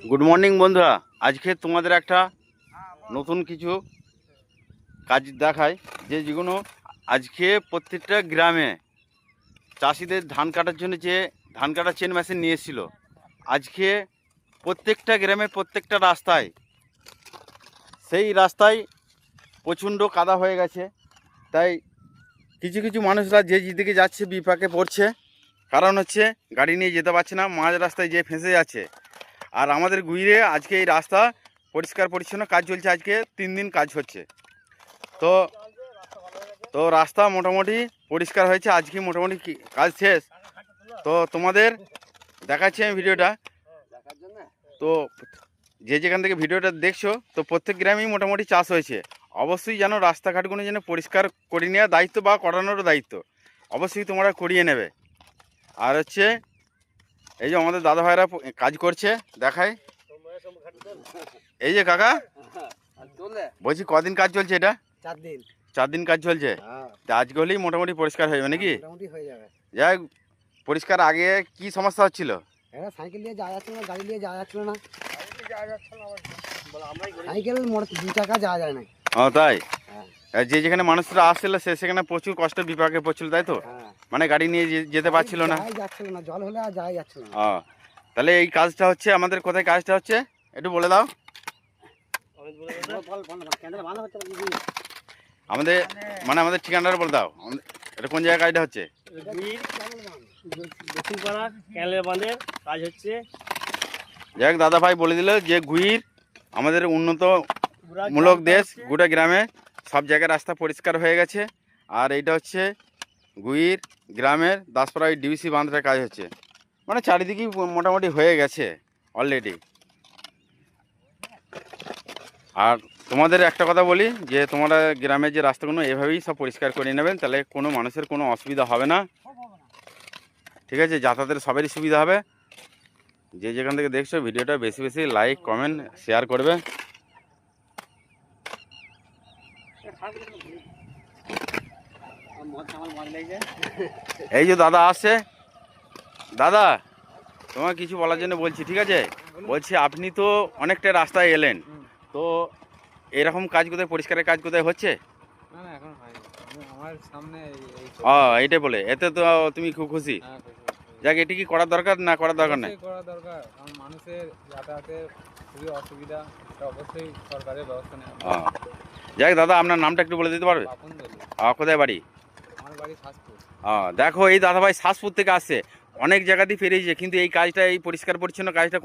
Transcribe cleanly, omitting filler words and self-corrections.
Good morning বন্ধুরা, আজকে তোমাদের একটা নতুন কিছু কাজ দেখায় যেগুলো আজকে প্রত্যেকটা গ্রামে চাষিদের ধান কাটার জন্য যে ধান কাটার চেন মেশিন নিয়ে এসেছিল। আজকে প্রত্যেকটা গ্রামে প্রত্যেকটা রাস্তায় সেই রাস্তায় প্রচণ্ড কাদা হয়ে গেছে। তাই কিছু কিছু মানুষরা যে দিকে যাচ্ছে বিপাকে পড়ছে, কারণ হচ্ছে গাড়ি নিয়ে যেতে পারছে না, মাঝ রাস্তায় যে ফেঁসে যাচ্ছে। আর আমাদের গুইরে আজকে এই রাস্তা পরিষ্কার পরিচ্ছন্ন কাজ চলছে, আজকে 3 দিন কাজ হচ্ছে। তো তো রাস্তা মোটামুটি পরিষ্কার হয়েছে, আজকে মোটামুটি কাজ শেষ। তো তোমাদের দেখাচ্ছি আমি ভিডিওটা। তো যে যেখান থেকে ভিডিওটা দেখছো, তো প্রত্যেক গ্রামেই মোটামুটি চাষ হয়েছে। অবশ্যই যেন রাস্তাঘাটগুলো যেন পরিষ্কার করে নেওয়ার দায়িত্ব বা করানোরও দায়িত্ব অবশ্যই তোমরা করিয়ে নেবে। আর হচ্ছে এই যে আমাদের দাদা ভাইরা কাজ করছে, দেখায়। এই যে কাকা বলছি, কদিন কাজ চলছে এটা? 4 দিন কাজ চলছে। আজকে হলেই মোটামুটি পরিষ্কার হয়ে যাবে নাকি? যাই পরিষ্কার, আগে কি সমস্যা হচ্ছিল? সাইকেল নিয়ে যাওয়া যাচ্ছিল না, গাড়ি নিয়ে যাওয়া যাচ্ছিল না, সাইকেল দু চাকা যাওয়া যায় না। ও তাই? যে যেখানে মানুষরা আসছিল সেখানে প্রচুর কষ্ট বিপাকে পড়ছিল, তাই তো? মানে গাড়ি নিয়ে যেতে পারছিল না, যাচ্ছিল না, জল হলে আর যাওয়া যাচ্ছিল না। তাহলে এই কাজটা হচ্ছে আমাদের কোথায় কাজটা হচ্ছে একটু বলে দাও। আমাদের মানে আমাদের ঠিকানাটা বলে দাও, এটা কোন জায়গায় কাজটা হচ্ছে? কাজ হচ্ছে। যাই হোক, দাদা ভাই বলে দিল যে গুইর আমাদের উন্নত মূলক দেশ, গোটা গ্রামে সব জায়গায় রাস্তা পরিষ্কার হয়ে গেছে। আর এইটা হচ্ছে গুইর গ্রামের দাসপাড়া ডিবিসি বাঁধটার কাজ হচ্ছে, মানে চারিদিকেই মোটামুটি হয়ে গেছে অলরেডি। আর তোমাদের একটা কথা বলি যে তোমরা গ্রামের যে রাস্তাগুলো এভাবেই সব পরিষ্কার করে নেবেন, তাহলে কোনো মানুষের কোনো অসুবিধা হবে না, ঠিক আছে? যাতায়াতের সবারই সুবিধা হবে। যে যেখান থেকে দেখছো ভিডিওটা বেশি বেশি লাইক কমেন্ট শেয়ার করবে। এই যে দাদা আসছে, দাদা তোমার কিছু বলার জন্য বলছি, ঠিক আছে? বলছি আপনি তো অনেকটা রাস্তায় এলেন, তো এরকম কাজ কোথায়, পরিষ্কারের কাজ কোথায় হচ্ছে? এইটাই বলে, এতে তো তুমি খুব খুশি? যাক, এটি কি করার দরকার না করার দরকার নেই? করা দরকার, কারণ মানুষের যাতায়াতের খুবই অসুবিধা, এটা অবশ্যই সরকারের ব্যবস্থা নেওয়া। যাক দাদা, আপনার নামটা একটু বলে দিতে পারবে? কোথায় বাড়ি? আমার বাড়ি শাসপুর। দেখো এই দাদা ভাই শাসপুর থেকে আসছে, অনেক জায়গা দিয়ে পেরিয়েছে, কিন্তু এই কাজটা, এই পরিষ্কার পরিচ্ছন্ন কাজটা